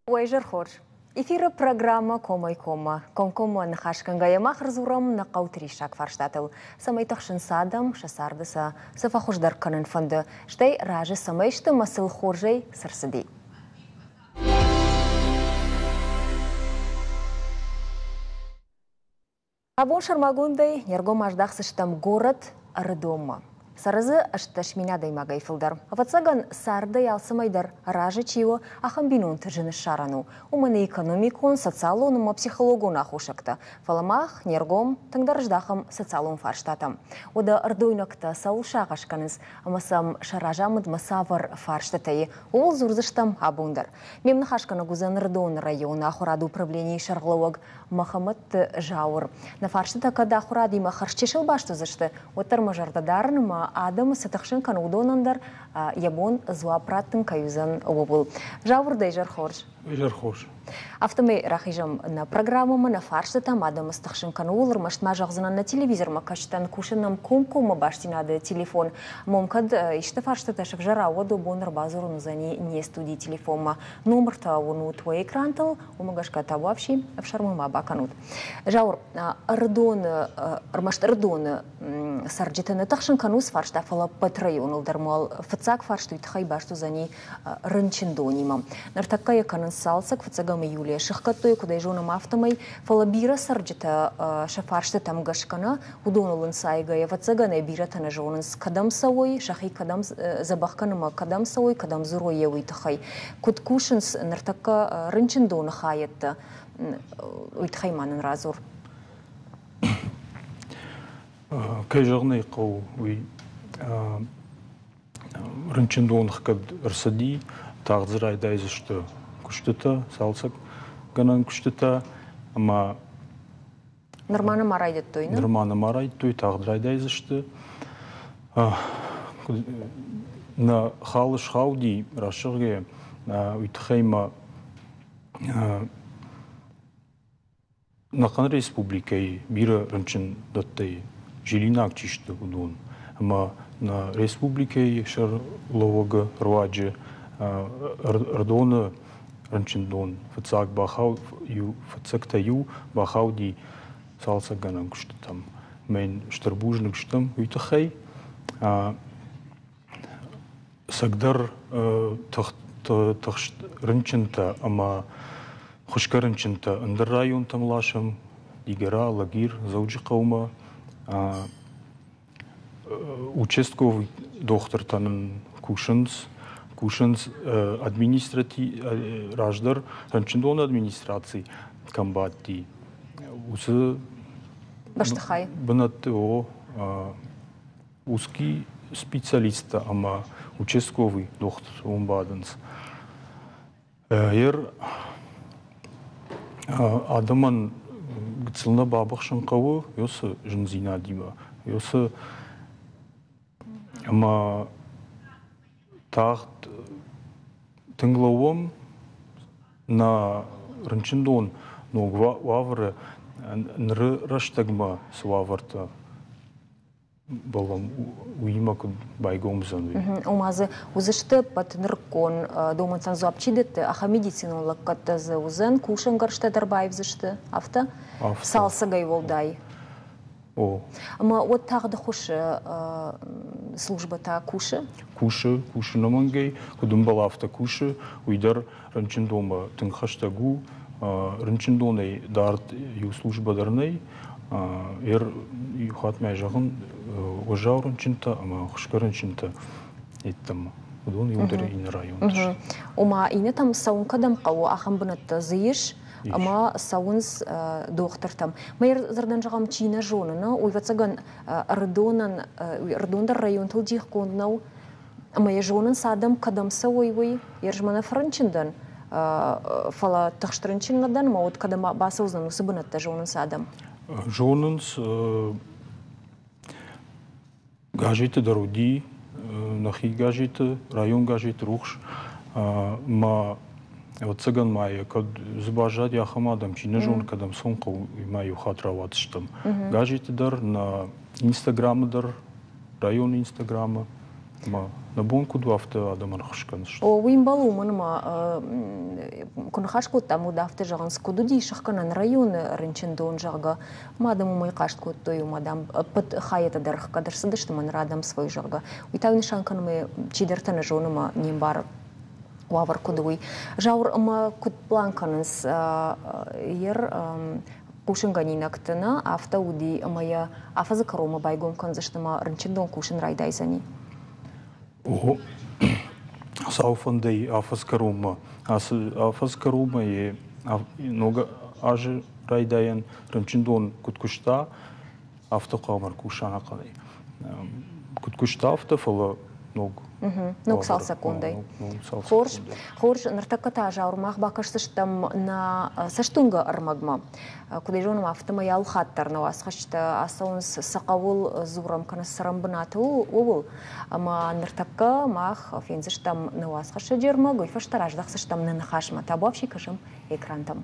Уайжар хор. Эфирі программа Комай-Кома. Комкома нахашканга махрзурам на каутришак фарштатыл. Самай тахшын садам, шасардыса, сафахуждар канын фонды. Штай ражы самайшты масыл хоржай сырсыды. Абон шармагундай, нергом аждахсыштам город Рыдома. Сарызы ашташминадай магайфылдар. Аватсаган сардай алсымайдар ражы чио ахамбинун тыжыны шарану. Уманы экономикон, социалоным, психологон ахушакта. Фаламах, нергом, таңдарждахам социалон фарштатам. Ода ырдойнакта саушағашканыз, амасам шаражамыд масавар фарштатайы. Ол зурзыштам абундар. Мемны хашкана гузан ырдон района ахурады управление шарглауаг Махамад Жаур. На фарштата када ахурады има харшчешыл башты зышты. Отар мажардадарын Адам сатахшын канудонандар ябон зуапраттын каюзан обул. Жауырдай жархорж. Жархорж. Автомай рахижам на программама на фарштатам Адам сатахшын канулыр маштма жағзынан на телевизор макаштан кушынам кум-кума баштинады телефон. Момкад иште фарштата шавжара оду бонар базуру зани не студии телефома. Номер-то он твой экран-тал, умагашка-то вообще в шармама баканут. Жаур, ырдон, армашт ырдон сарджитаны тахшын канус фаршта фала патрайонул дармал фацак фаршту итхай башту зани рынчиндонима. Нартакая канын салсак фацагам Юлия шахкатой кудай жонам автомай фала бира сарджита шафаршта там гашкана удонулын сайгая фацагана бира тана жонынс кадам савой шахи кадам забахканыма кадам савой кадам зурой евой тахай куткушынс нартака рынчиндоны хаятта уйтхай манын разур. Кайжағнай қау рынчындуынық кәд ұрсади, тағдыр айдайзышты күштіті, салсак ғанан күштіті, ама Норманы марайды тойны? Норманы марайды той, тағдыр айдайзышты. На қалыш қауди рашырге үйтіқайма Нақан республикай бира рынчын даттай жилинак чишты удун. Ама на республикай шар ловага руаджи ардона рынчындон фацак бахау ю фацакта ю бахау ди салса ганан кушты там. Мен штарбужны куштам уйтахай. Сагдар тахшт рынчынта ама Хушкарынчынта ындыр район тамлашым, дигера, лагир, зауджи қаума, участковый доктор танын кушынс раждар, рынчындон администрации камбатти. Усы Баштахай. Бынатты о узкий специалиста, ама участковый доктор омбадынс. Адаман гыцылна бабықшын қауы, йосы жынзина дима. Йосы ама тағт тыңлауым на рынчындон ногва вавры нры раштагма сваварта балам уймакын байгомзан. Умазы узышты патныркон доман сан зуапчидетті, аха медицинолог каттазы узын, кушын гаршты дарбайв зышты, афта? Салсагай волдай. Ама от тағды хушы службата кушы? Кушы намангай, кудым бала афта кушы, уйдар рынчындома тыңхаштагу, рынчындонай дарт ю службадарнай, юхатмай жағын ожаурын чынта, ама хушкарын чынта еттім. Удон юдары ині район. Ома ині там сауын кадам қауы ахам бұнатты зыйыш, ама сауыныз доқтыр там. Майыр зардан жағам чина жонына, ойватсаган рдондар район тылдиқ конднау, майыр жонын садам кадамса ойвой, ержмана франчиндан, фала тақштырынчингадан, ма от кадама баса узнан усы бұнатты жонын садам. Жонынс гажеты даруди, нахи гажеты, район гажеты рухш, ма вот цыган майя, кад збажад яхамадам, чина жон кадам сонқау маю хатраватштам. Гажеты дар на инстаграмы дар, район инстаграма, на бонку авто адамар хышканыш. Уим балу маныма кунхашку таму дафты жаган скудуди шахканан район рынчындон жага мадаму мой каштку тою мадам пат хаята дарх кадырсыдышты ман радам свой жага. Уйтавны шанканымы чидертаны жоныма нембар уавар кудуй. Жаур ма кут планканыз ер кушин ганинактына авто уди моя афазы карома байгом канзыштыма рынчындон кушин райдайзани. Сауфандей афаскарума е нога ажи райдаян рынчындон куткушта автоқамар кушана қалай. Куткушта авто фала ног. Ног сал секундай. Хорш нартаката жаурмах бакашсыштам на саштунга армагма. Кудай жонам автома ял хаттар на вас хашта асаунс сақавул зурам кана сарамбынаты ол. Ама нартакка мах фензыштам на вас хаша жерма гойфаштараждақсыштам на нахашма. Табавши кажам экрантам.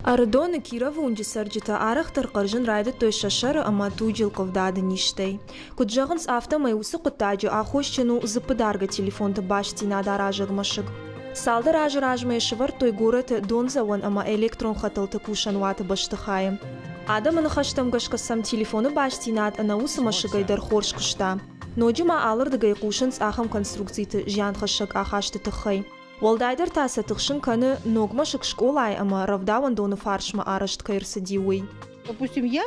Ардоны Кирова унжисарджита арахтар қаржын райды той шашары ама туйджил ковдады ништей. Куджағынс авто майусы құттаджы ахошчыну зыпыдарга телефонты башти нада ражығмашыг. Салды ражы-ражмай шывар той горыты донзаван ама электрон хатылты кушанваты баштыхайым. Адамын хаштам гашкасам телефоны башти над анаусы машыгайдар хорш кышта. Ноджима алырдыгай кушанс ахам конструкцийты жян хашыг ахашты тыхай. Волдайдер таса тыхшын каны ногмашык школай, ама равдаван доны фаршма арашт кайрсы диуй. Допустим, я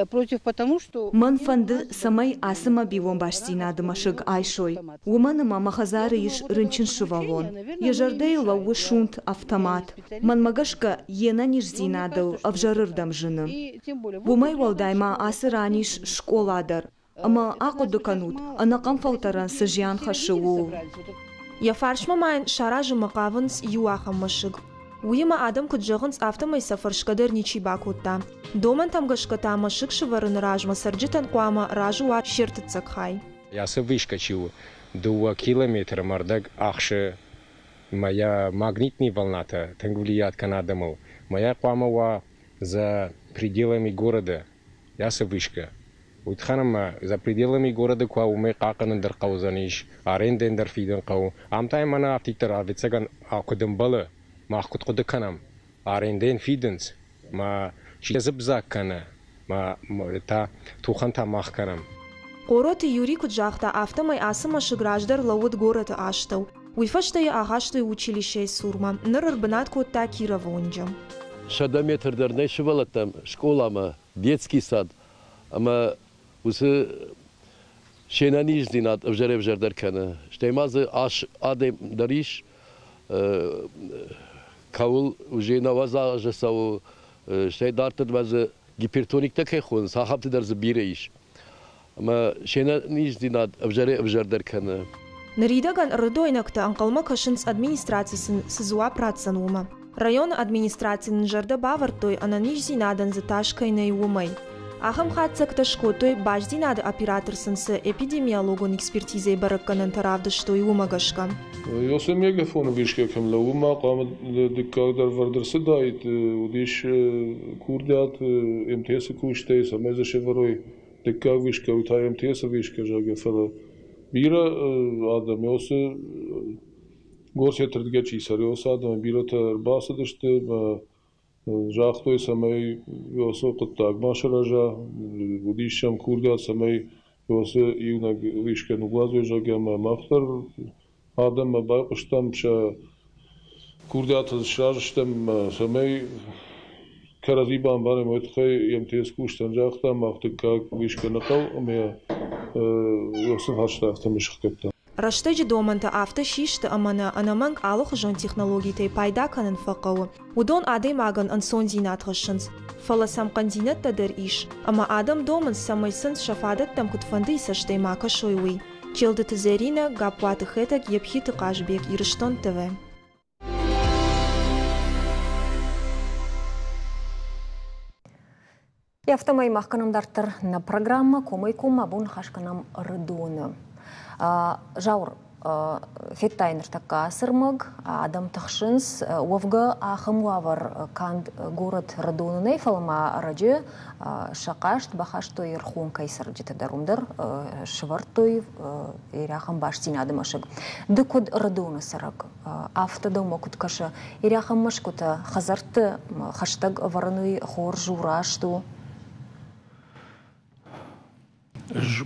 против, потому что... Ман фанды самай асыма бивон баштина дымашык айшой. Уманыма махазары иш рынчин шывалон. Ежардей лауы шунт автомат. Ман магашка ена ниш зинадыл авжарырдам жыны. Умай волдайма асы раниш школадар. Ама ақуды канут, анақам фалтаран сыжян хашыу. Я фаршма майн шаражы мақавынс юахам машыг. Уйма адам куджағынс автомай сафаршкадыр ничи бакутта. Доман там гашката машыг шыварын ражма сарджитан куама ражуа шертыцак хай. Я се вышкачил 2 километра мардак ахши моя магнитная волната так влияет на адамов. Моя куама за пределами города. Я се вышка. Уйтханама за пределами города куа умей каканын дар каузаниш, аренден дар фиден кау. Амтай мана аптиктар авицаган акудым балы, ма акуткуды канам. Аренден фиденс, ма чизыбзак кана, ма та туханта мах канам. Короты Юрий куджахта автомай асымашы граждар лауыт город аштау. Уйфаштай агаштай училище сурма, нырыр бынат котта Кирова унджам. Шадаметрдар нешивалатам школама, детский сад, ама усы шенаниш динат вжеревжердар кана. Штемазы аш адем дариш каул уже наваза жасау штейдартад вазы гипертоникта кехон сахабты дарзы биреиш. Ама шенаниш динат вжеревжердар кана. Наридаган рыдойнакта анкалма кашынс администрациясын сызуа пратсан ума. Район администрацияның жарда бавартой ананиш зинадан заташкайнай умай. Ахам хатсакта шкотой баждинады операторсынсы эпидемиологон экспертизей баракканын таравдыштой умагашка. Йосы мегафон вишке кемла ума қамы диккагдар вардырсы дайт, удиш курдят МТС куштай, самайза шеварой диккаг вишке, утай МТС вишке жаге фала. Бира адам йосы горсетырдге чисар, йосы адам бирата басадышты, жахтой самай йосы қыттаг машаража, удишам курдят самай йосы ивна вишке нуглазой жаге махтар, адам байқыштам ша курдят шражыштам самай каразибан барем өтхай МТС куштан жахтам махтыкак вишке нақал, ме йосы хаштахтам ишқкетта. Раштыжы доманта авто шишты амана анаманг алых жон технологитай пайда канын фақауы. Удон адым аган ансон зинат ғышынс. Фаласам қандинат тадар иш. Ама адам доман самайсын шафадаттам кутфанды саштай мака шойуи. Челды тазерина гапваты хэтак епхиты қажбек Ирыштон ТВ. И автомай махканамдартыр на программа комайком абун хашканам рыдуны. Жаур, феттайнер такка сырмыг адам тахшынс овга ахым вавар канд город Радонунай фалма раджи шакашт бахаштой ирхун кайсар жита дарумдар швартой ирахам баштин адамашыг дыкод Радону сарак автода мокут каша ирахам машкута хазарты хаштаг вараны хор журашту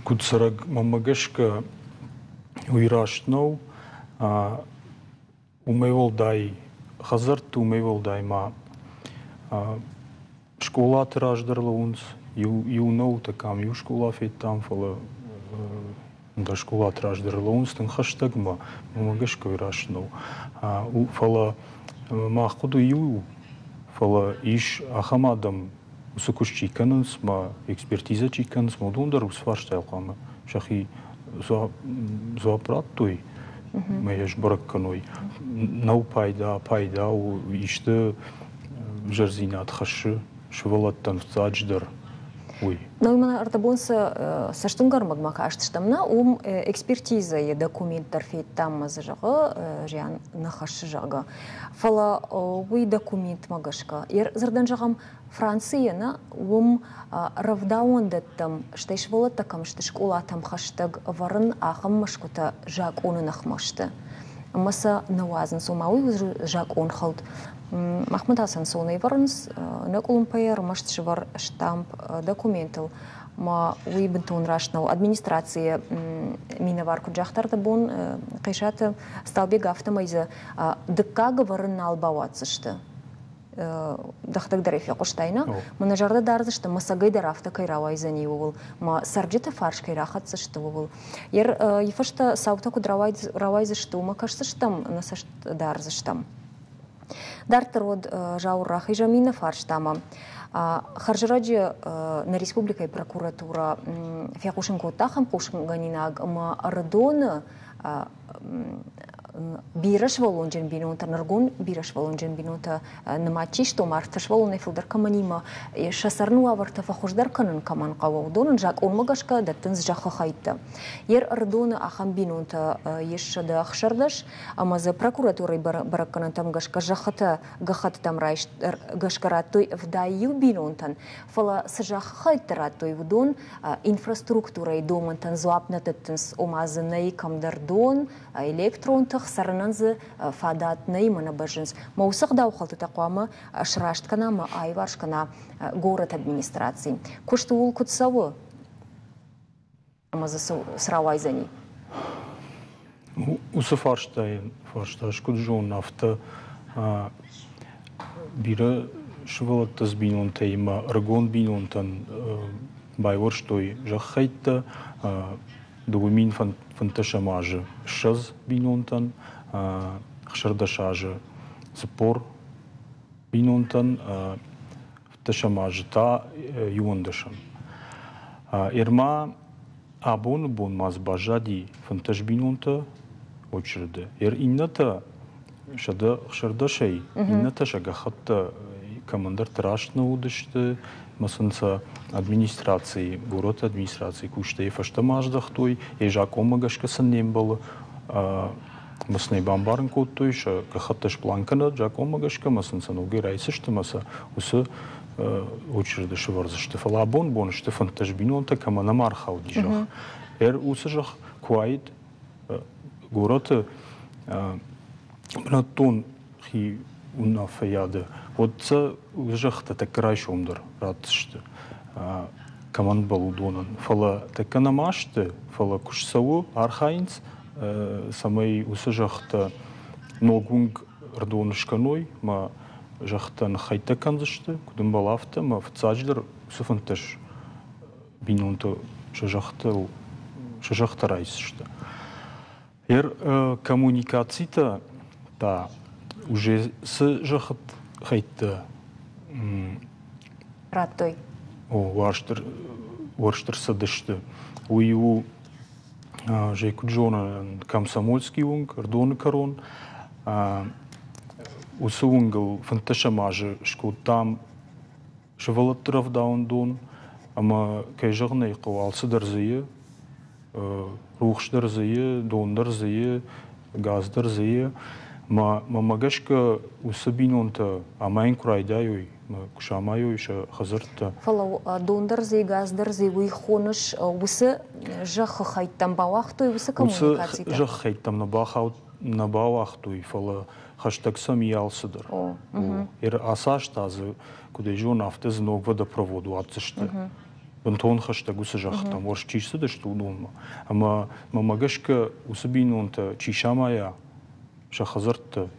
Куцараг мамагашка уйраштнов умевол дай хазарт умевол дай ма школа траждерла унс юнов такам ю школа фет там фала да школа траждерла унс тен хаштаг ма мамагашка уйраштнов у фала ма худу ю фала иш ахамадам усукуш чиканс ма экспертиза чиканс модундар усфаштайл кама шахи зоапраттуй маяш баракканой нау пайда у иште жерзинат хашы швалаттан вцадждар уй. Но именно артабонса саштунгар магмака аштштамна экспертиза и документтар фейт там зажага жан нахашы жага фала уй документ магашка ер зардан жагам Францияна равдаондаттам штеш волаттакам штеш школатам хаштаг варын ахам машкута жак оны нахмашты маса навазын сомауи жак он халд Махмуд Асан соны варнс накулум паяр маштшвар штамп документал ма уй бентон рашнал администрация минаварку джахтарда бон кайшата сталбег автомайза дыкка говорын албаватсышты дахтаг дарефя коштайна менеджерда дарзышты масагай дарафта кайравайзани ол ма сарджита фарш кайрахатсышты ол ер ефашта саута кудравайзышты ума кашсыштам насашт дарзыштам Дартерод жаур хижамина фарштама. Харжираджи на республика и прокуратура фякушенко тахам пушганинаг ма Радона бираш волонжен бинута наргун бираш волонжен бинута намачи что марташ волоне филдер каманима шасарну аварта фахуждар канан каман кавудон жак олмагашка даттын жаха хайта ер Радона ахам бинута ешшада ахшардаш ама за прокуратурой баракканан там гашка жахата гахат там райш гашкаратой вдаю бинунтан фала сжаха хайтратой вдон инфраструктурой домантан зуапнататтынс омазынай камдардон электронтах сарананзы фадатный манабажинс маусах даухалты тақуама шрашткана ма айваршкана город администрации кушты ул кутсавы амазы сравайзани усы фаршташ куджон нафта бира швалаттас бинонта има рагон бинонтан байворштой жахайта дугумин фанташамажы шаз бинонтан хшардашажы спор бинонтан фанташамажы та юондашан ирма абон бон мазбажади фанташ бинонта очерде инната шада хшардашай инната шагахатта командар трашна удышты масынца администрации, город администрации, кушта и фаштамаждах той, и жакома гашкасан не было, масный бомбарн кот той, ша кахатташ планкана, жакома гашка, масынца ноги райсы, что маса усы очереди шеварзы, что фалабон бон, что фантаж бинонта, кама на мархау дижах. Усы жах куайт город бнатон хи унафаяды. Вот це жахта так крайшомдер радшты. Команд балудонан. Фала так намашты, фала кушсаву архайнц самый усажахта ногунг радонышканой, ма жахтан хайта канзышты, кудым балафта, ма вцадждер суфанташ бинонто шажахта райсышты. Коммуникацията та уже с жахт хайта Раттой. Варштер садышты. Уйу жейку Джона комсомольский унг, Радона корон. Усунгал фанташамажы, что там шевалатров даун дон, ама кайжагнай кавал садарзые, روخش در زیه دون در زیه گاز در زیه ما مگشک وسبینون تا اماین کرایدایوی کشامایویش خزرت فلو دون در زی گاز در زی وی خونش وس جخ خیتم با وقتوی وس کمونیکاسی تا جخ خیتم نبا وقتوی فلا خشتکسم ялсыдыр. Асаш тазы кудежон автез ног водопроводу атсышты. Бентон хаштагусы жахтам орш чишсыды что удонма. Ама мамагашка усыбинонта чишамая шахазыртты.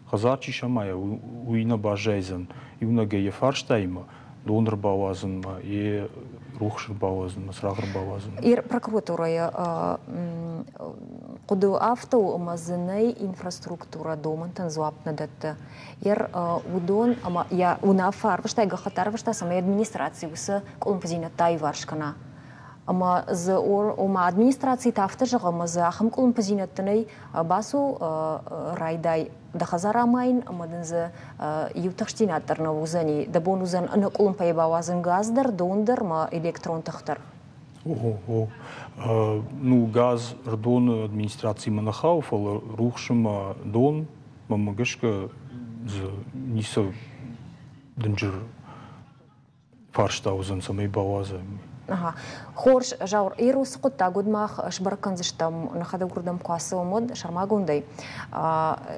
Хазар чишамая уйна бажайзен. Юна гeye фарштайма донор бавазынма и рухшыр бавазынма срагыр бавазынма. Ир прокуратурая куду автоу мазынай инфраструктура домантан зуапна датты. Ир удон ама я унафар выштай гахатар вышта самой администрации высы колумпазина тай варшкана. Ама за ома администрации тафта жага маза ахам колумпазина тынай басу райдай дахазара майн амадын за ютахштинаттар на узани да бонузан ана колумпай бавазын газдар дондер ма электрон тахтар. Ну, газ рдон администрации манахау, фал рухшим дон, мамагашка ниса денджер фарштаузен самой бавазы. Ага. Хорш жаур ирус кутта гудмах шбарканзыштам нахада гурдам куасы мод шармагундай.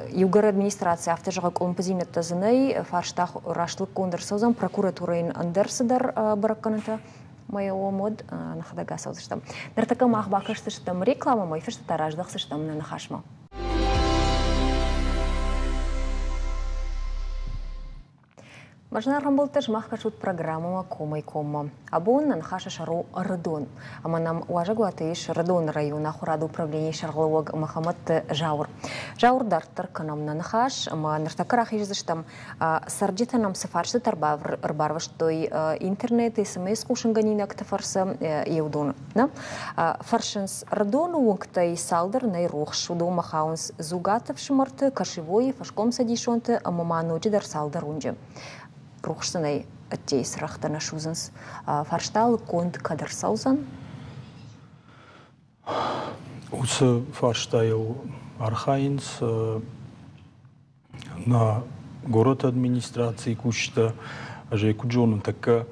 Югар администрация автожага колумпазина тазынай фарштах рашлык кондыр созам прокуратурайн андерсыдар баракканата. Моя омод нахада гасаузыштам. Нартака мах бакаштыштам реклама мой фешта тараждахсыштам на нахашма. Можно работать махкашут программу комой кома. Абон нанхаша шару радон. Ама нам уважагуатыш радон района хурада управления шарловог Махамад Жаур. Жаур дартар канам нанхаш. Ама нартакарах ижзыштам сарджита нам сафаршты тарбар рбарваш той интернет и смс кушанганина ктафарса еудон. Фаршенс радон унгтай салдар найрохш удо махаунс зугатов шмарты кашевой фашком садишонты амама ночи дар салдар унже. Рухштанай аттейс рахтана шузанс фарштал конд кадр саузан. Усы фарштайл архаинс на город администрации кушта же куджонун така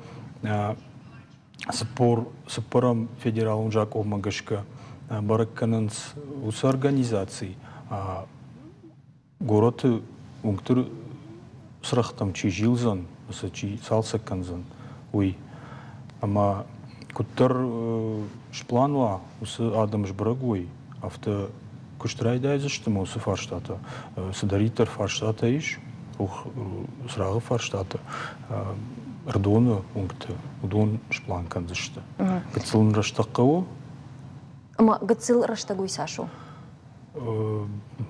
спорам федералун жаков магашка бараккананс усы организации город унктыр срахтам чижилзан чи салса канзан уй ама куттар шпланва усы адамш брагуй авто куштрайдай заштыма усы фарштата садаритер фарштата иш рух срага фарштата рдоны унгты удон шплан канзышты гыцылын раштаккау ама гыцыл раштагуй сашу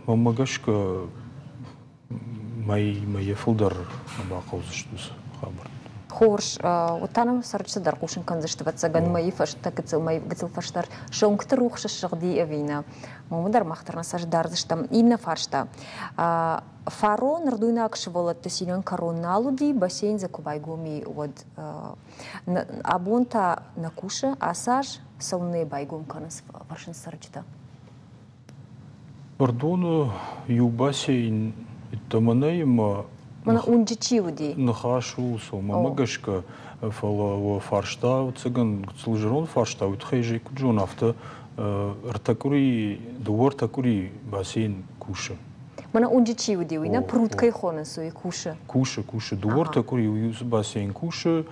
мамагашка мои фулдар бақаузыштус хабар. Хорш, утанам сарчы дар кушын канзыштыватса ган мои фашта гыцыл фаштар шоңкты рухшы шыгди эвина. Мамудар махтарна саждарзыштам инна фаршта. Фаро нардуйна акшыволат тесинен короналуди бассейн за кубайгоми вот абонта на куша асаж сауны байгом канас фаршын сарчыта. Пардон, ю бассейн Таманейма Мана унджичиуди. Нахашу со мамагашка фала фаршта цыган служерон фаршта утхайжи куджон авто артакури двор такури бассейн куша. Мана унджичиуди уйна пруткай хонасу и куша. Куша двор такури уюз бассейн куша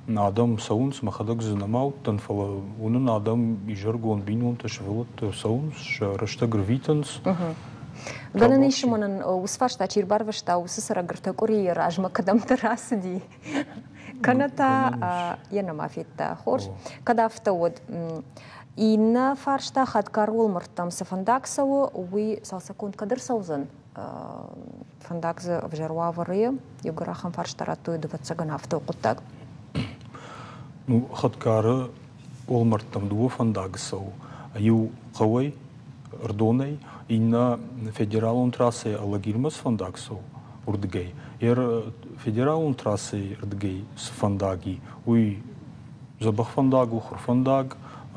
надам саунс махадак знамал тан фала унан надам ижаргон бинон ташволот саунс рашта гравитанс. Гананы шимонан усфашта чирбарвашта усысара гртакури ражма кадам тарасди. Каната яна мафитта хорш кадафта вот инна фаршта хаткарул мартам сафандаксау уи салсакунд кадр саузан фандакза вжарвавары югарахам фарштарату двадцаган авто куттаг. Ну хаткары ол мартам дуо фандаксау аю кавай рдонай инна федералун трассы алагирмас фандаксау урдгей. Федералун трассы урдгей с фандаги. Уй забах фандагу хурфандаг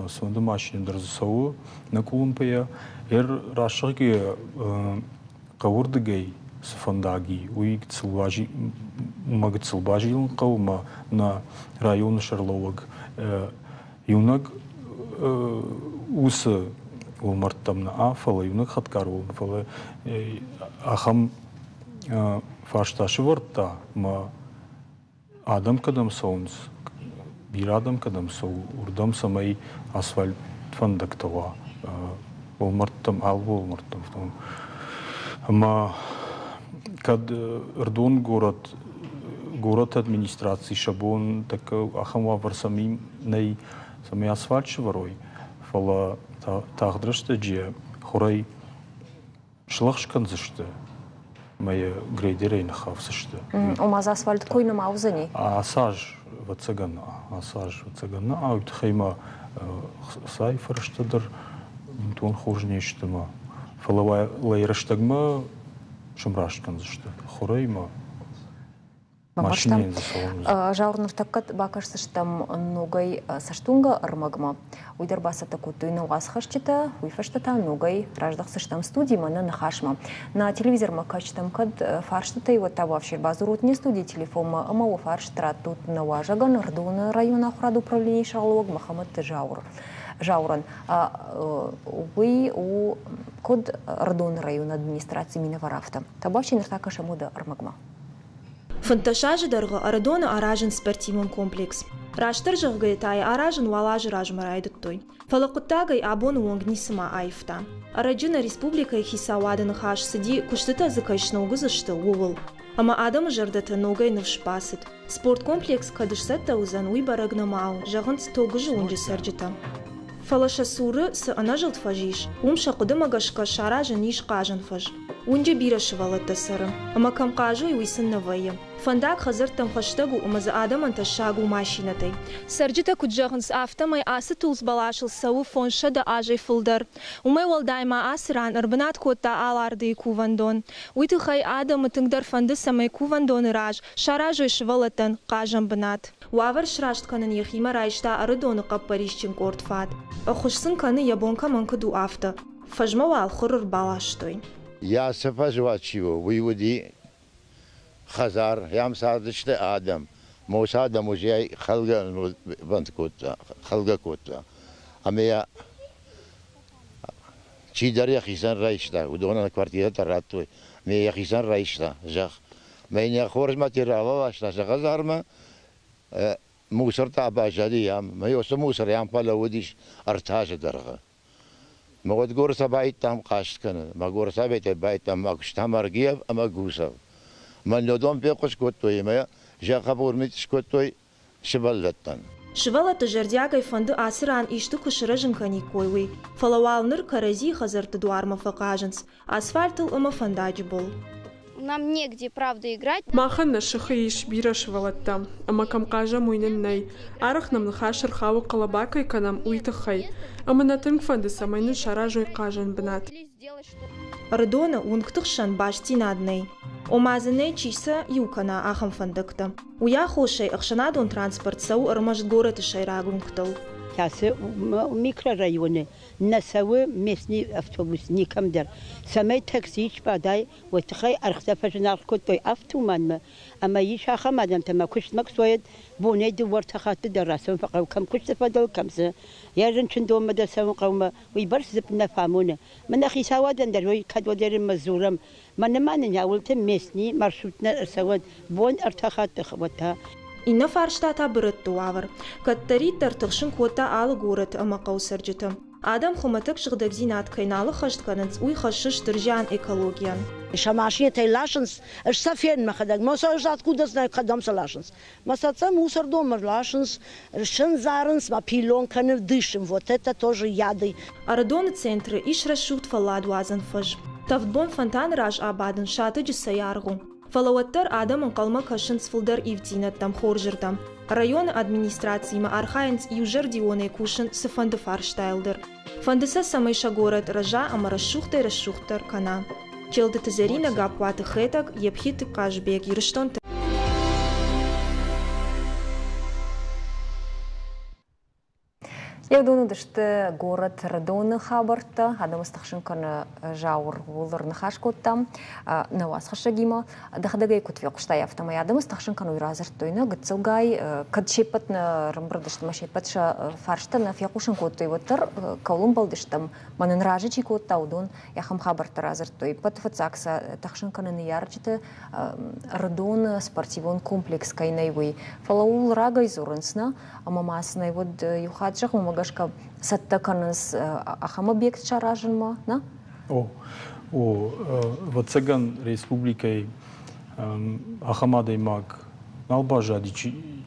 Сонда машина дързасау на Колумбия рашаги кавурдагай сфандаги уиг цилбажи магат цилбажи каума на район Шарловаг юнаг уса умартам на афала юнаг хаткару фала ахам фашташи варта ма адам кадам соунс bir adam kadam so urdam samay asfalt fandaktava olmartam alvo olmartam ama kad rdon город администрации шабон так ахамва варсами nei самай асфальт шварой фала тагдрышты же хорай шлахшкан зышты моя грейдерейн хавсышты умаз асфальт койна маузани асаж вацагана аут хайма сайферштадер тон хожнештема фалава лайраштагма шумрашкан зышты хорайма машинен жаурнов таккат бакашсыштам ногай саштунга армагма уйдербаса таку туйна уасхашчита уйфаштата ногай раждахсыштам студии мана нахашма на телевизор макачтам кад фарштата и вот тававшир базурутни студии телефома амау фарштра тут наважаган ардуна района охрады управления Шарловаг Махамад Жауран. Вы у код ардуна района администрации Минаварафта. Табавши нартака шамуда армагма. Фанташажи дорого Арадона аражен спортивный комплекс. Раштар жагайтай аражен валажи ражмарайдут той. Фалакутагай абон уангнисма айфта. Араджина республика и хисаваден хаш сиди куштата закайшна угузашта увол. Ама адам жардата ногай навшпасит. Спорткомплекс кадышсата узан уйбарагнамау. Жаганц тогужи унжи сарджита. Фалашасуры с анажалт фажиш. Умша кудамагашка шаражен ниш кажен фаж. Унже бирашвалата сара. Ама кам кажу и уйсын навая. Фандак хазар там хаштагу умаза адам анташагу машинатай. Сарджита куджаганс автомай асы тулс балашыл сау фонша да ажай фулдар. Умай валдайма асран арбанат кота аларды кувандон. Уйтылхай адам тыңдар фанды самай кувандон раж. Шаражой швалатан кажам банат. Уавар шрашт канан яхима райшта арадоны каппарищен кортфат. Ахушсын каны ябонка манкаду авто. Фажмавал хорор балаштой. Я сафажвачиво выводи хазар ям садышты адам моса адам уже халга банткота халга кота амея чидаря хисан райшта удона квартира тарату мея хисан райшта жах меня хорз материала ваша жахазарма мусор табажади ям моё мусор ям палаводиш артажа дарга могот горса байтам кашткана магорса байтам макштамаргиев амагусав من لدون بيقش كوتوي ما جاكابور ميتش كوتوي شبالتان شبالت جردياغاي فند асыран ишту кышырыжын каникойвы. Фалавалныр карази хазарты дуарма факаженс. Асфальтыл ыма фандаджи бол. Нам негде, правда, играть. Махан на шахаиш бирашвалатта. Ама камкажа муйненнай. Арах нам нахашыр хаву калабакай канам уйтахай. Ама натынг фанды самайны шаражой кажан бнат. Ардона унгтыхшан башти надней. Омазаней чиса юкана ахам фандыкта. Уя хошей ахшанадон транспорт сау армажд город шайрагунктал. Касы микрорайоны насавы местный автобус никамдар. Самай таксич падай вот хай архтафажнар котой автоманма. Ама иша хамадан тама кушмак соет бонеди вартахаты дарасым факав кам куштафадал камса. Я женщин дома да сам қаума уйбар сип нафамуна. Мана хисавадан дарой кадвадерим мазурам. Мана яулты местный маршрутна савад бон артахаты хвата. Инна фарштата бырытту авар. Каттари тартықшын кота алы город амақау сарджиты. Адам хуматык жығдак зинат кайналы хаштканынц уй хашыш дыржан экологиян. Шамашия лашынс, сафен махадаг, моса откуда знаю, кадам салашынс. Масаца мусор дома лашынс, шын зарынс, ма пилон каныв дышим, вот это тоже яды. Арадоны центры иш расшут фаладу азан фаж. Тавдбон фонтан раж абадын шаты джисаяргу. Фалауаттар адамын қалма кашынс фылдар ивдинат там хоржырдам. Районы администрации ма архаинц южардионы кушын сыфанды фарштайлдыр. Фандыса самайша город ража ама расшухтар кана. Челды тазарина гапваты хэтак епхиты кашбек юрыштон. Явдуну дышты город Радоны хабарта, адам стахшынканы жауыр олар нахашкоттам, навас хашагима, дахадагай кутвек штай автомай адам стахшынканы уйразырттойны, гыцылгай, кадшепатны рымбырдыштыма шепатша фаршта на фякушын коттой ватыр, каулым балдыштым, манын ражичи котта удун, яхам хабарта разырттой. Патфацакса тахшынканы неярчыты Радоны спортивон комплекс кайнайвый. Фалаул рагай зурынсна, амамасынай вот юхаджах умагашка саттаканыз ахам объект шаражын ма, на? Вот цыган республикой ахамадай маг налбажади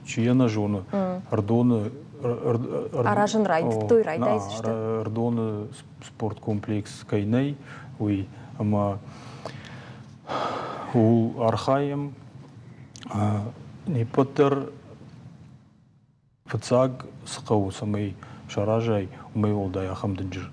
чияна жона Радоны аражын райд, той райдайз işte. Радоны спорт комплекс кайнай, уй, ама ул архаем не патер фацаг сқау самай шаражай умай олдай ахамдынжыр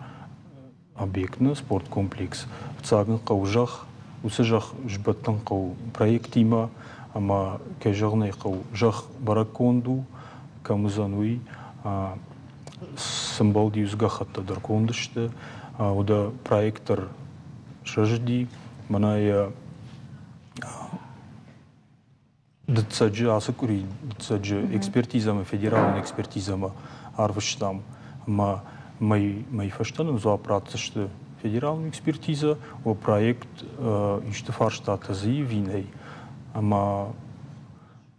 объектны спорт комплекс фацагын қаужах усы жах жбаттан қау проектима ама кежағнай қау жах бараконду камызануи сымбалди үзгахатта даркондышты ода проектор шажди маная дцаджи асыкури дцаджи экспертизама федеральная экспертизама арвыштам май фаштаным зоапратсышты федеральная экспертиза о проект ишты фарштата заявиней ама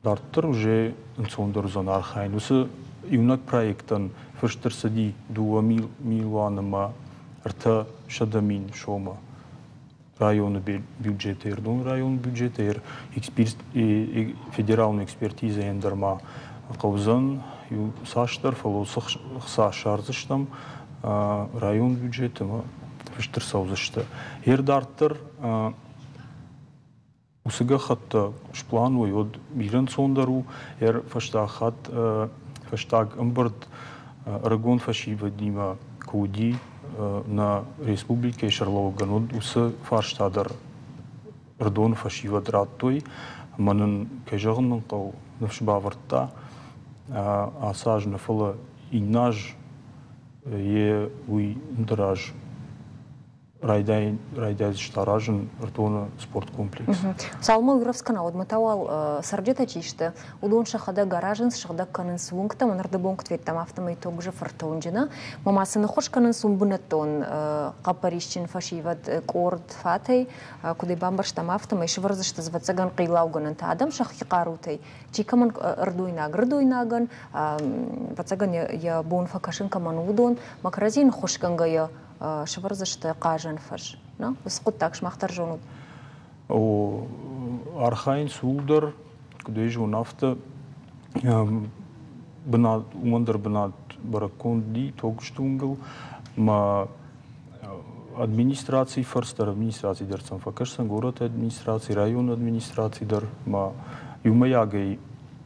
дарттыр уже инсондыр зон архайн усы юнак проектан фаштырсади 2 миллионама рта шадамин шома районы бюджетер, район бюджетер, федеральная экспертиза эндерма каузан, саштар, фалосах сашарзыштам, район бюджета, фиштер саузышта. Ердартер усыгахатта шплануй от мирен сондару, фаштахат фаштаг амбард рагон фашива дима куди на республике Шарлова Гануд усы фарштадыр Радон фашива драттой, манын кежағынның қау нұфшбавыртта асаж нұфылы иннаж е уй ндраж райдайз штаражын Радона спорт комплекс. Салма Уйровскана отмотавал сарджета чишты, удон шахада гаражын шахда канын свунгта, манарды бонг тветтам автомай тогжа фартонжина, мамасыны хош канын сумбунатон қапарищин фашиват корд фатай, кудай бамбарштам автомай шварзышты звацаган қилауганын таадам шахи қарутай, чикаман рдуйнаган, вацаган я бон факашын каман удон, макразин хош канга я шварзышты қажын фаш. Высқыт так шмақтар жону. Архайн сулдар, кудай жон авто, умандар бінат бараконди, тогштунгл, ма администрации фарстар, администрации дарцам факашсан, город администрации, район администрации дар, ма юмаягай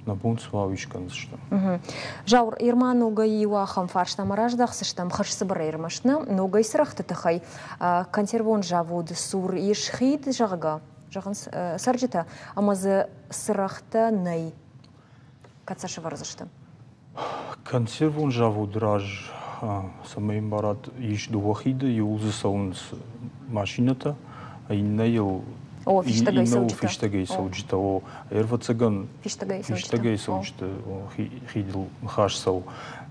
на бунцва вишканзыштам. Жаур, ирма ногай уахам фарштам араждахсыштам, хашсы бара ирмашна, ногай сырахты тахай, консервон жавуд сур ешхид жага, жаган сарджита, амазы сырахты най, кацашы варзыштам. Консервон жавуд раж, самайм барат еш дуахиды, юлзы саунс машината, а иннайыл фиштагай сауджита, эрвацаган фиштагай сауджита, хидил хашсау.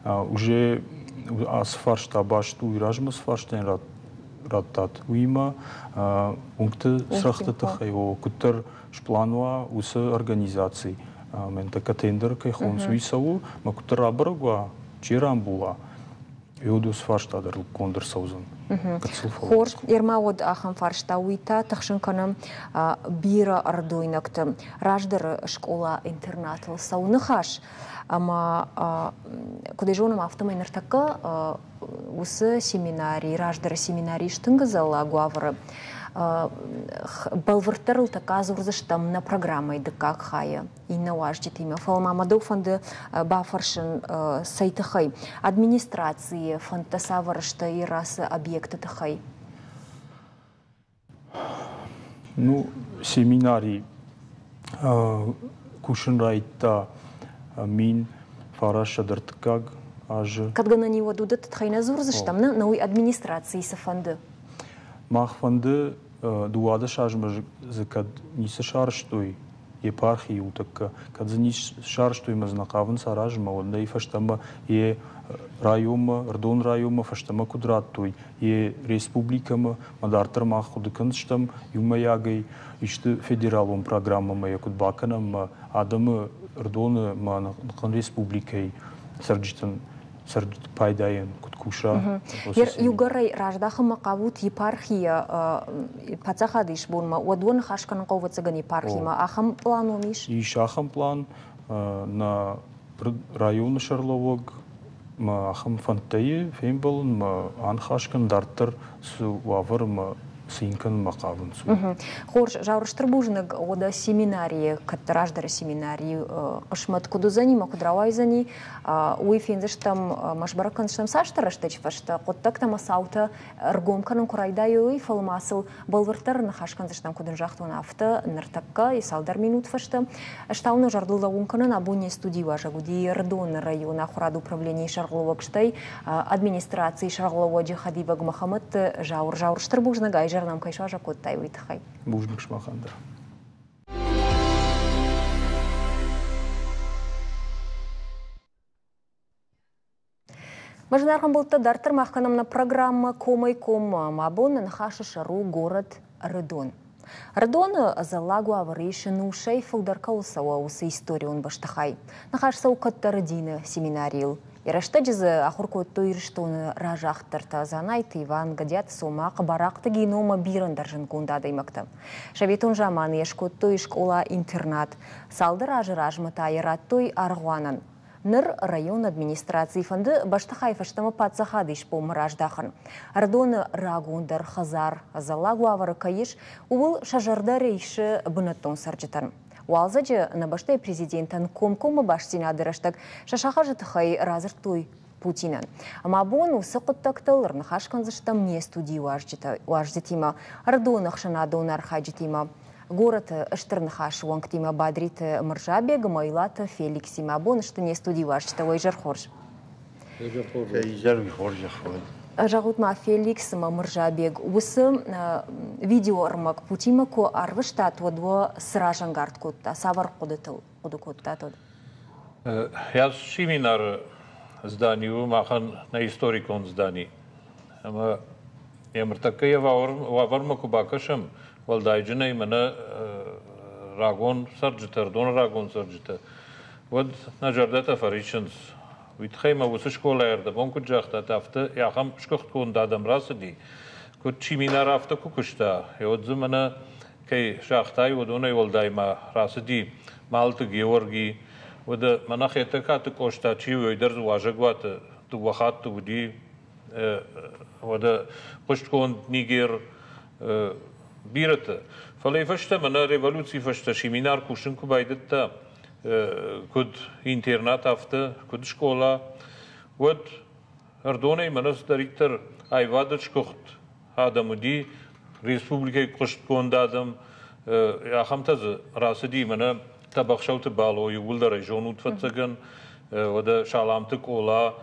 Уже асфаршта башту и ражмас фарштен раттат уима, пункты срахтатах, его кутер шплануа усы организации. Мен така тендер кай хон суисау, ма кутер абрагуа, чирам була. Юдус фарштадыр кондыр саузан. Хор, ирма од ахам фаршта уита, тахшын канам бира ардуйнакты. Раждыр школа интернатыл сауны хаш. Ама кудай жонам автомай нартака усы семинарий, раждыр семинарий штынгызал агуавры. Балвыртырыл така зурзыштам на программай дыкак хая и на важдит имя. Фалмамадау фанды бафаршын сайты хай. Администрации фантасаварышта и расы объекты тахай. Ну, семинарий кушын райта мин фараша дыртыкаг Кадгана не водудат тхайна зурзыштамны новой администрации сафанды. Махфанды дуада шажмы закад ниса шарштой епархии утакка кадза нис шарштой мазнакавын саражма онда и фаштама и райома рдон райома фаштама кудраттой и республикама мадартар махудыкын штам юмаягай ишты федералом программа моя кудбаканам адамы рдоны манакан республикой сарджитан сарджит пайдаен куткуша. Югарай раждаха макавут епархия пацахадиш бонма одвон хашкан ковацаган епархима ахам планомиш. Иш ахам план на район Шарловог ма ахам фантае фемболн ма анхашкан дартер су вавар ма синкан макавын су. Хорш жаурыштыр бужныг ода семинарии каттыраждары семинарии ышмат кудузани макудравайзани уйфензыштам машбараканштам саштарыштыч фашта коттактама саута ргомканын курайдайы фалмасыл балвыртар нахашканзыштам кудын жахтуан афты ныртакка и салдар минут фашта штауны жардылда унканын абуне студии важагуди рдон района хурад управления Шаргловакштай администрации Шарглова Джихадиваг Махамад жаурыштыр бужныг жарнам кайша жакоттай уйтхай. Бужник шмахандыр. Мажнархан болтта дартыр махканамна программа Комай-ком мабон нахаша шару город Рыдон. Рыдон залагу аварейшину шейфл даркаусава усы историон баштахай. Нахашса укатта Рыдины семинарил. Ираштаджизы ахуркотто ирштоны ражақтырта занайты Иван гадят сомақ барақты генома бирындар жынкунда даймакты. Шаветон жаман ешкотто ишкола интернат. Салды ражмыта айраттой арғуанын. Ныр район администрации фонды баштахай фаштамы патсахадыш пом раждахан. Рдоны рагундар хазар залагу авары кайыш увыл шажарда рейші бынаттон сарджитан. Уалзаджы на баштай президентан комкомы баштина адыраштак шашаха жытыхай разыртой Путинан. Мабон усы құттақталыр нахашканзыштам не студии уаждетима. Рдонах шанадон архаджетима. Город Эштырнахаш уангтима Бадрит Мржабег Майлата Феликсима. Мабон что не студии уаждетавай жархорж. Жагутма Феликс Мржабег. Усы видео армак Путима ко арвыштат водво сражангард котта. Савар кодетыл кодукотта тод. Я семинар зданию махан на историкон зданий. Ама ямртакая ваварма кубакашам валдайджина имена рагон сарджита, рдон рагон сарджита. Вот на жардата фариченс. Витхайма усы школа ерда, бонку джахта тафта, яхам шкохт кон дадам расади. Кот семинар афта кукушта. И вот зумана кай шахтай водонай валдайма расади. Малты Георгий. وده مناخ يتكات كوشتا تشيو يدرز واجقوات توخات تودي وده قشتكون نيجير بيرته فلي فشتا منا ريفولوسي فشتا شيمينار كوشنكو بايدتا كود انترنت افتا كود شكولا ود اردوني مناس دايركتور ايوادش كوخت هذا مدي ريسبوبليكي قشتكون دادم يا خمتز راسدي منا تبخشوت بالو يقول ده رجون وتفتقن وده شالامتك أولا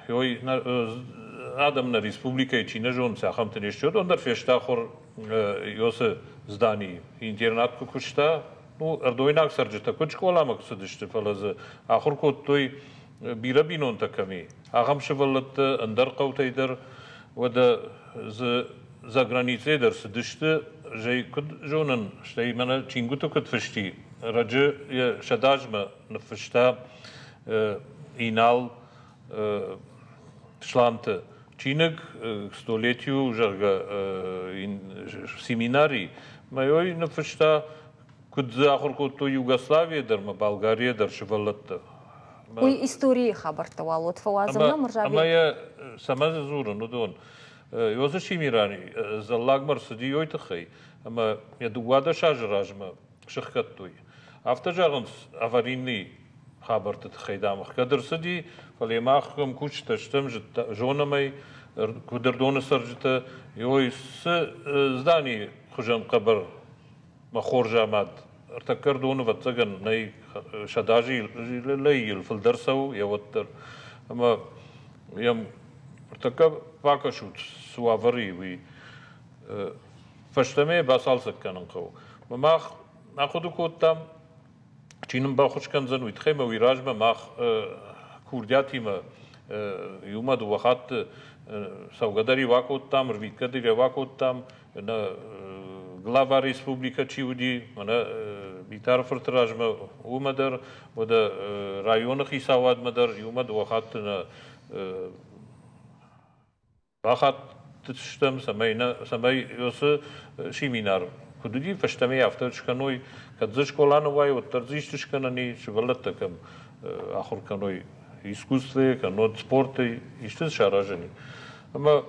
يوي آدم نريسبوبليكا يتشينا جون ساخمت نشتود وندر فيشتا خور يوس زداني انترنات كوشتا نو اردويناك سرجتا كوش كولا مقصدشت فلز آخر كوتوي بيرا بينون تكمي آخم شفلت اندر قوتيدر وده за границей дер сдышты жей куд жонан штей мана чингуту куд фышти раджи я шадажма на фышта инал шланты чиник столетию жарга семинарий майой на фышта куд захур куд Югославия дер ма Болгария дер швалатта уй истории хабарта валот фавазамна мржаби амая сама зуру нудон يوزر شيميراني زلاغمر سدي يويتخي اما يدوادا شاجراجما شخكتوي افتجارنس افاريني خبرت تخيدام قدر سدي فليماخم كوش تشتم جونمي كودردون سرجته يويس زداني خجم قبر مخورجامات ارتكر دون وتغن ني شداجي لي الفلدرسو يوتر Ама ям така пакашут суавари ви фаштаме басалсак канан қау. Мах нахуду коттам чиным бахушкан зан уитхема виражма мах курдятима юмад вахат саугадари вакоттам рвиткадири вакоттам на глава республика чиуди мана битар фртражма умадар вода района хисавад мадар юмад вахат на вахат тштам самай ёсы шиминар кудуди фаштаме авточканой кадзашколановай вот тарзиштышканани швалаттакам ахурканой искусстве канот спорте иштез шаражени ама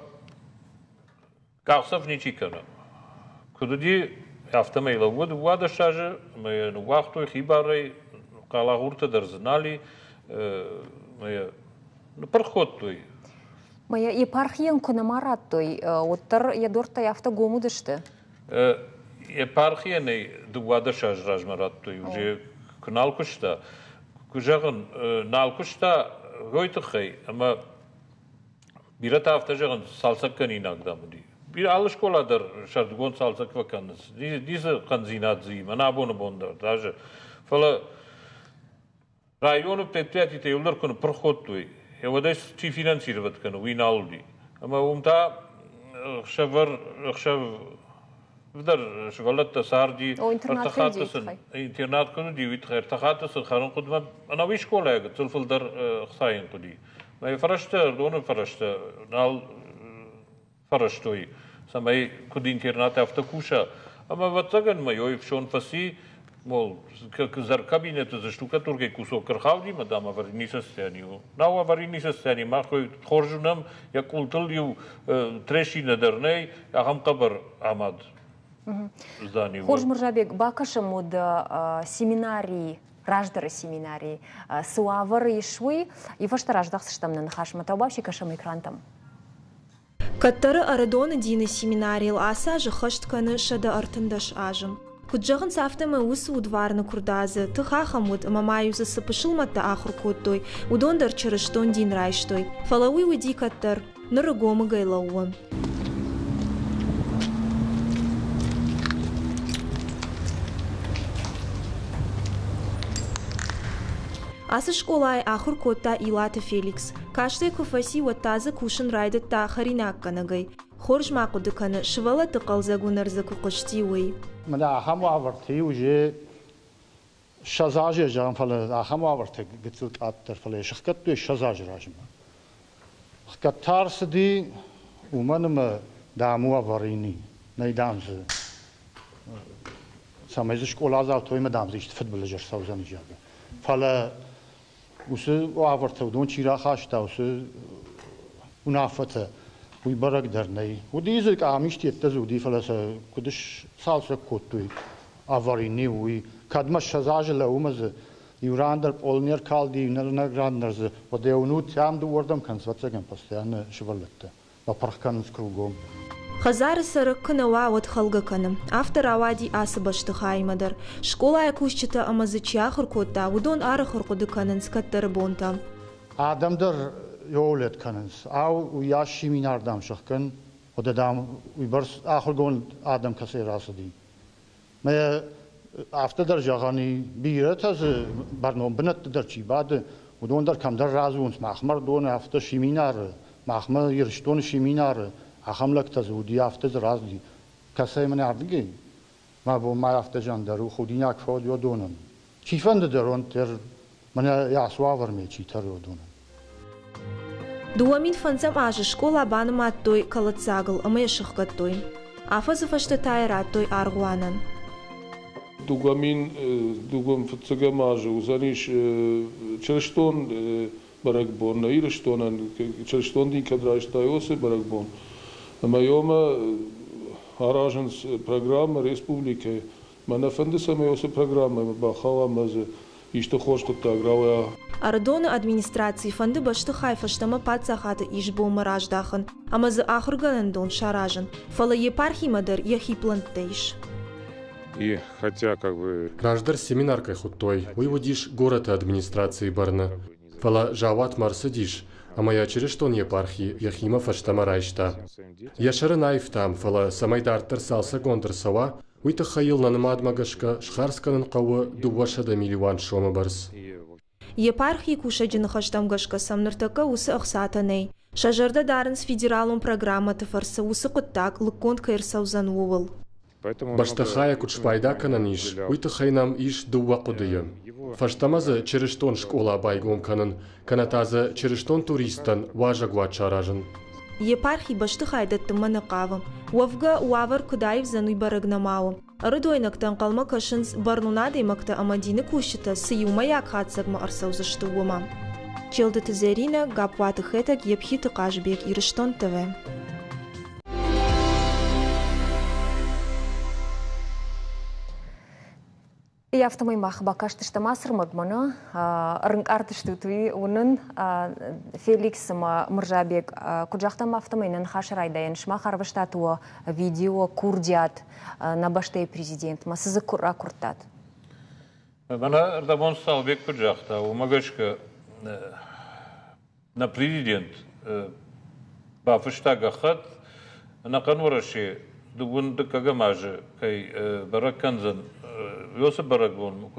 кахсав ничикана кудуди автомейла вада шаже ме нуахто хибарей калагурта дарзнали ме пархоттой Моя епархиян кунамарат той, оттар ядорта яфта гомудышты. Епархия не дугада шажражмарат той, уже куналкушта. Кужаган налкушта гойтахай, ама бирата афта жаган салсаккан инагдамуди. Bir alışkoladır şartgon salsak vakanız. Dize kanzinadzi, manabonu bondar. Даже фала району предприятите улдар кон прохотуй. Евадес чи финансировать кон виналди. Ама умта шавар шав вдар швалатта сарди артахатсын интернат кон дивит артахатсын харон кудма ана ви школа цулфулдар хсайын куди. Ма фарашта дону фарашта нал фараштой. Самай куд интернат автокуша. Ама ватсаган майой шон фаси мол зар кабинета за штукатуркой кусок крхавди мадам аварийни состояние. Нау аварийни состояние махой хоржунам я култылью трешина дерней ахам кабар амад. Здание. Хорж Муржабек бакашам од семинарии раждары семинарии суавары ишуй и вашта раждахсыштамнан хашматаубавши кашам экрантам. Каттары арадоны дины семинарил аса жахаштканы шада артындаш ажым. Куджагын сафтамы усы удварны курдазы, тыхахамуд мамаюзы сыпышылматта ахыр коттой, удондар чырыштон дин райштой. Фалауи уди каттар, нырыгомы гайлауы. Асы школай ахыр котта Илата Феликс. Каштай куфаси ваттазы кушын райдыт та харинак канагай. Хорж мақуды каны шывала тықалза гунарзы кукышти уй. Мана ахаму аварты уже шазажы жан фалы ахаму аварты гыцылт аттар фалы шықкатты шазажы ражыма. Хкаттарсы ди уманымы даму аварини найдамзы. Самайзы школазы автойма дамзы ишті футболы жар саузаны жағы. Фалы усы аварты удон чира хашта усы унафаты уй барак дарнай. Удизы амишти еттазы уди фаласа кудыш салса коттуй аварини уй кадма шазажы лаумазы Юрандар полнер калди награндарзы подеунут ям дуордам консвацаген постоянно швалетта. Вапархкан с кругом. Хазары сырык кынава от халга каным. Автор авади асы башты хаймадар. Школа якушчыта амазычы ахыр котта, удон ары хыркуды канын скаттары бонтам. Адамдар йолет канынс. Ау уяши минардам шахкан. Одадам уйбарс ахыр гон адам касерасы ди. Мэ автодар жагани бирет аз барном бнат дарчи бад удон дар камдар разунс махмар дон авто шиминар махмар ирштон шиминар ахамлак тазуди авто разди касай мен ардги ма бо ма авто жандару худиняк фод йодонам чифанд дарон тер мен я свавар ме читар йодонам Дуамин фанцам аж школа банма той калацагл аме шахкатой афазы фаштатай ратой аргуанан Дугамин дугам фцагамажа узаниш челштон баракбон наирштонан челштон дин кадрайштайосы баракбон майома араженс программа республики манафанды самайосы программа бахава мазы ишто хоштата грава Ардоны администрации фанды башты хайфаштама пацахаты ишбо мараждахан амазы ахырганан дон шаражен фала епархи мадар яхиплантейш И хотя как бы... Раждар семинаркой хутой, выводишь город администрации барна. Фала жават марсидиш, ама я черештон епархи яхима фаштама райшта. Яшары наифтам фала самай дарттыр салса гондырсава, уйты хайыл нанымадмагашка шхарсканын қауы дубашада миллион шома барс. Епархи кушаджин хаштамгашка самныртака усы ахсатаней. Шажарда дарынс федералум программа тефарса усы куттак лыкконт кайрсаузан увыл. Баштахая кучпайда кананиш, уйты хайнам иш дуба кудыйым. Фаштамазы черештон школа байгом канын, канатазы черештон туристан важагва чаражын. Епархи башты хайдатты манықавым. Уавга уавар кудаев зануй барагнамауым. Рыдойнактан қалма кашынс барнунадаймакта амадины кушыта сыюмаяк хатсагма арсаузышты уымам. Челды тізерина гапваты хэтак епхиты қажбек ирыштон ТВ. И автомаймах бакаштышта масыр мадмана, рынк артыштытуи унын Феликс Мыржабек куджахтам автомайнын хашырайдайын шма харвыштатуа видео курдят на баштай президент. Масызы ракуртат. Бана Ардамон Салбек куджахта, умагашка на президент бафыштага хат, на канвараши дугун дыкагамажы кай бараканзан Йосып барагон,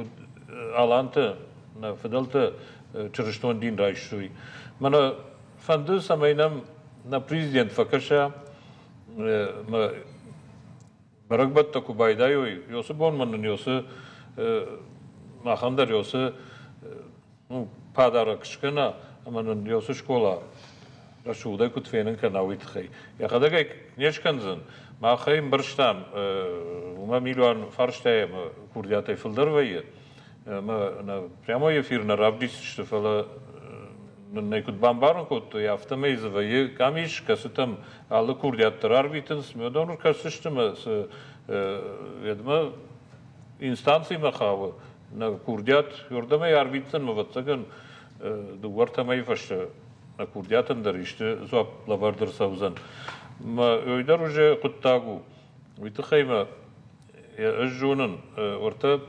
аланты, на федалты черештон дин райшуй. Мана фанды самайнам на президент факаша, барагбатта кубайдайой, Йосып бон манын Йосып махандар Йосып падара кышкана, манын Йосып школа рашудай кутфенен канавитхай. Я хадагай нешканзан, махаим барштам, ума миллион фарштаем курдятай филдервайе, на прямой эфир на равдис, что фала найкут бамбарн кот, я автомейзовые камиш, касутам аллы курдяттар арбитенс, медонур касыштыма с ведма инстанции махава на курдят, юрдамай арбитен маватсаган дугвартамай фашта на курдятан дариште зуап лавардыр саузан. Ма өйдар уже куттагу. Витахайма Жонын орта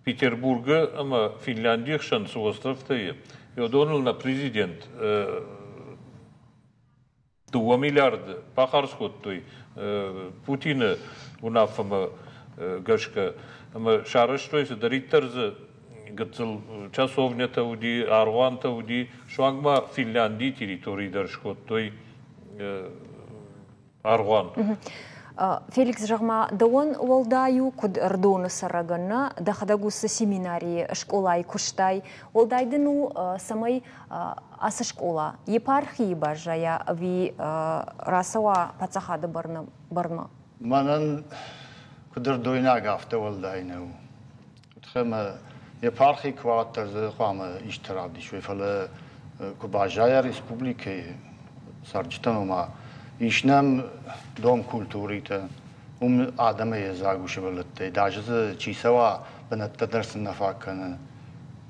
Петербурга, ама Финляндия шанс островтае. Йодоныл на президент 2 миллиарда пахарскоттой Путина унафама гашка. Ама шарыштой се даритарзы гыцыл часовнята уди, арванта уди, шуангма Финляндия территории даршкоттой арван. Феликс жағма дауын олдаю күд ырдоны сарағына дахадагусы семинарии школай күштай. Олдайдыну самай асы школа. Епархии бажая ви расава пацахады барна? Манан күдір дойнаг авты олдайну. Күтхема епархии квартарзы қуамы иштирабди швейфалы күбажая республики сарджитанума İşnem dom kulturite, adamı zaguşu belirtti. Dajızı çisava benatta dersin nafakkanı.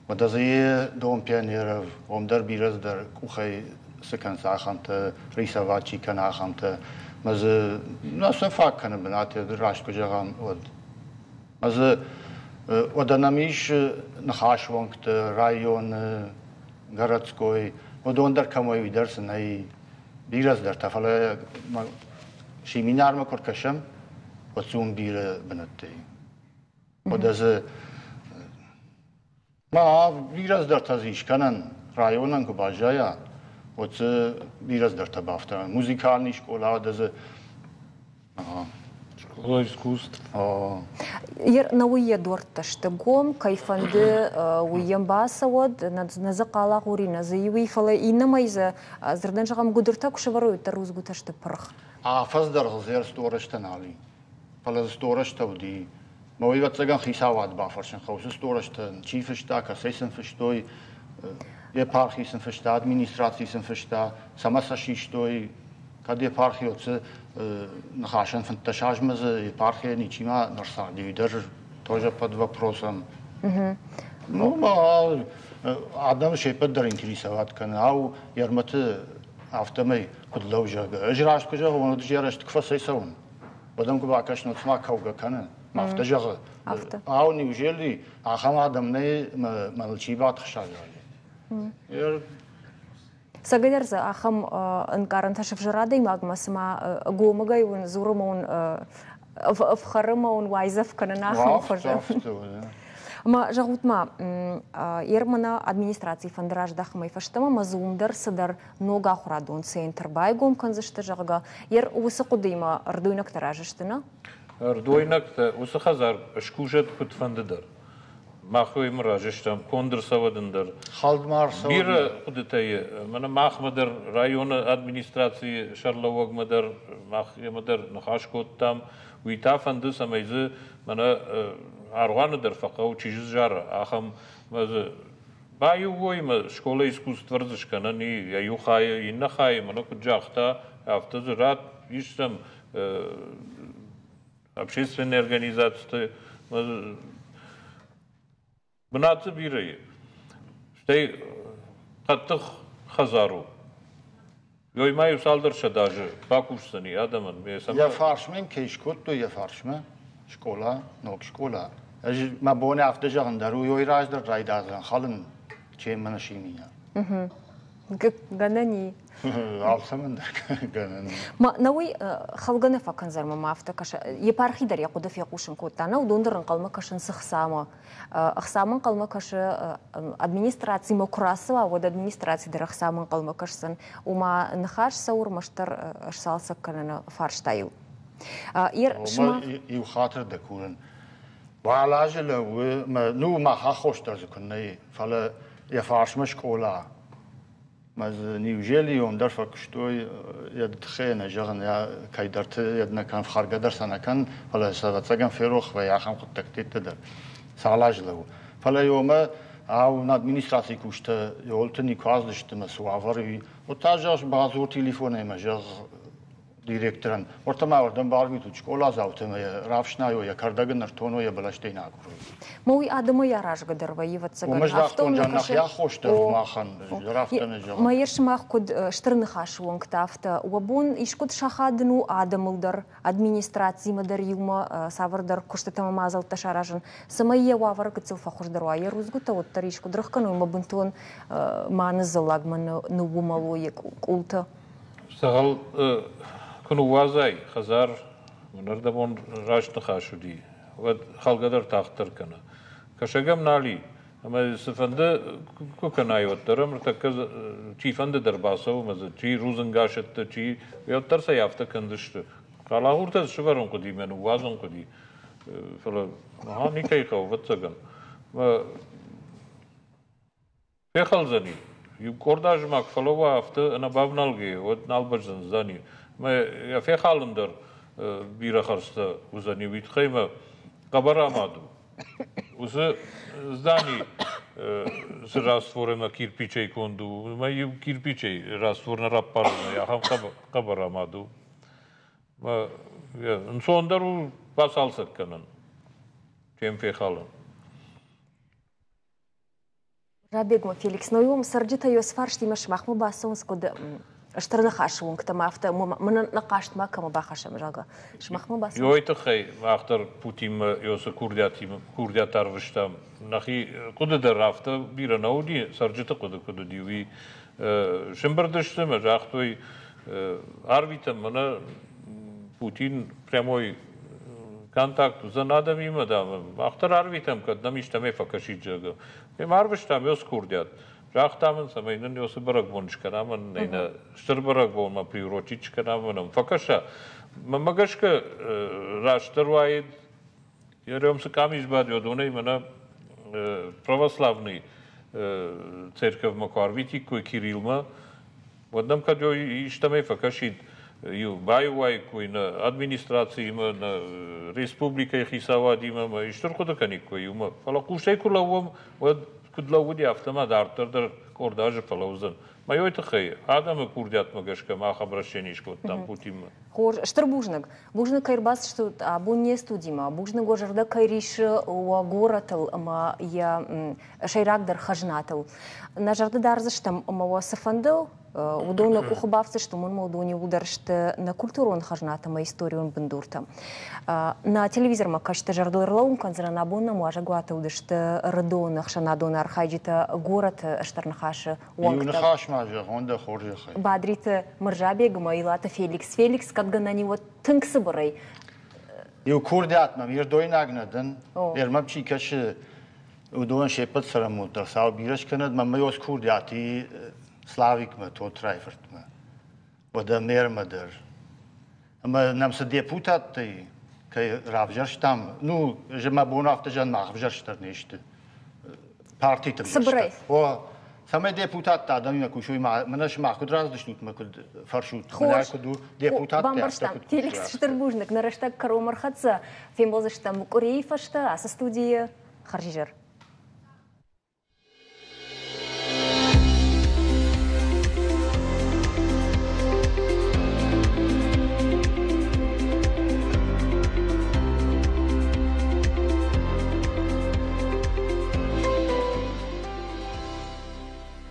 Madazı dom piyanirev, omdar biraz der kuhay sıkan saxantı, risavaçi kan axantı. Mazı nasıl fakkanı benatı raşko jagam od. Mazı odanamiş naxaşvanktı, rayon, garatskoy, odondar kamoy dersin ay. Biraz der tafala şiminar mı korkaşım, o zum bir benetti. O da z, ma biraz der taziş kanan rayonan kubajaya, o z biraz der tabafta. Muzikalni şkola da z, школа искусств. Ер на уе дорташты гом, кайфанды уем басавод, назакала гури, назаиви фала инамайза, зердан жагам гудурта кушаварой тарус гуташты парх. Фаздар зер сторашты нали. Фала сторашты уди. Мой ватсаган хисават бафаршын хаус сторашты, чифышта, касейсен фыштой, епархисен фышта, администрацисен фышта, самасашиштой. Kad eparhiyoce нахашен фанташажмыз епархия ничима нарсадиудер тоже под вопросом. Ну, адам шепет дар интересовать кана, ау ярматы автомей кудлаужага. Ажраш кужа он дежараш кфасайсаун. Потом губакаш нуцма кауга кана. Мафтажага. Ау неужели ахам адам не малчиват хшагали. Сагадерза ахам инкаранташев жирады магмасма гомагай он зурмон в харымон вайзав кананахам хожа. Ма жагутма ермана администрации фандараждахмай фаштама мазумдар садар нога хурадон центр байгом канзашты жагага ер усы кудыма рдуйнак таражыштына. Рдуйнак усы хазар шкужет путфандыдар. Махуй мражыштам кондырсавадындар. Халдмарсав. Бир кудытай мана махмадар районы администрации шарлавагмадар махмадар нахашкоттам уйта фанды самайзы мана арваныдар фака учижыз жар ахам мазы баю ойма школа искусств варзышкана ни яю хай инна хай мана куджахта автозы рад ишсам общественные организации бнаты бирай штей каттых хазару Йоймаю салдырша даже бакушсани адаман я фаршмен кейшкот то я фаршме школа нок школа аж ма боне афта жагындар уй раздыр райдазан халын чемана шимия ганани алсамын ганани ма науи халгана факанзар ма афта каша епархидар якуда фекушин коттана удондырын калма кашын сыхсама ахсамын калма кашы администрации мокрасова вот администрации дар ахсамын калма кашсын ума нахаш саур маштар салса канана фарштаю ер шма и хатыр да курен балажла ну ма хахоштар зкунай фала я фаршма школа ماز نیوژلی اون در فکشتوی یاد خیلی جهان یا کایدارت یاد نکن خارج در سنکن فلا سواتسگم فروخ و یا خم خود تکتیت در سالاج لو فلا یوم او نادمینستراسی کشته یولت نیکاز داشته مسوافری و تاجاش بازور تلفنی مجاز دیرکترن ورتما وردم بارمی تو شکولا زاوتم رافشنایو یا کردگن نرتونو یا بلاشتی ناکرو موی آدم یاراش قدر ویوت سگن ومجداختون جنخ یا خوشتر ماخن رافتن جا ما يرش ما خد شترنخاش وانكتافتا وبون يشكد شخادنو آدملدر администрации مدر يوما سافردر كشتتما مازل تشاراجن سمايا وافر كتسل فخوش دروايا روزگوتا وطريش كدرخكنو ما بنتون ما نزلاغ من نومالو يك قولتا سهل كنو وازاي خزار ونردبون راش نخاشو دي ود خلقدر تاختر كنا كشغم نالي اما سفنده كوكناي وترم مرتكز چي فند درباسو مز چي روزنگاشت چي يوتر سيافته كندشت قالا هورت شورون قدي من وازون قدي فلا ها نيكاي خو وتسگن و بخلزني يقرداج ماك فلوا افته انا بابنالگي ود نالبرزن زاني ما يا في خالندر بيرا خرستا وزاني بيت خيمه قبر امادو وز زاني راستورنا кирпичей конду ما يو кирпичей راستورنا раппарна я хам قبر امادو ما انسوندرو басалсак канан чем في خالن Рабегма Феликс, но его сардита ее сфаршти маш махму басон скод штарнахаш вон кто мафта мы накашт макама бахашам жага шмахму басон. Йойта хей ахтар путим ёса курдятар вштам нахи куда дарафта бира науди сардита куда диви шимбердыштым жахтой арвитам мана Путин прямой контакт за надам има да ахтар арвитам кад намиштаме факаши жага Марвиштам ёс курдят. Жахтамын самайнын ёсы барак бончканамын, нейна штырбарак болма приурочичканамын. Факаша, магашка раштырвайд, ерёмсы камиш бад ёдуны имена православный церковь Макарвити, кой Кириллма. Воднам кад ё иштаме факашид ю байуай кой на администрации има на республика хисавад има иштыр кудаканик кой има фала кушай кулавом вад кудлавуди автомат артер кордаж фалаузан майойта хай адам курдят магашка ма хабрашенишко там путим хор штырбужнак бужнак кайрбас что абуне студима бужнак гожарда кайриш у горатыл я шайрак дар хажнатыл на жарда дарзыштам ма сафандыл удона кухбавцы, что мы молодони ударшт на культуру он хажната, на историю он бендурта. На телевизор мы кажется жардылырлаун канзра на бонна муажа гуата удашт родона хшанадона архайджита город штарнахаша уангта. Юнахаш мажа, он да хоржихай. Бадрита маржабег маилата Феликс, как на него тынксы барай. Ю курдят мам, дой нагнаден, мапчи каши удон шепат сарамутар, сау бираш канад, мам йос курдяти славик ма, то трайферт ма. Вода мер мадар. Ама нам са депутат кай равжаш там, ну, же ма бонавта жан махвжаш тар неште. Партита Собрай. О, саме депутат та дами маку шуй ма, манаш маху драздышнут маку фаршут. Маляку депутат та. Бамбарштам, Феликс Штырбужник, на раштаг Каромар Хаца, фембозыштам Кореифашта, а со студии Харжижер.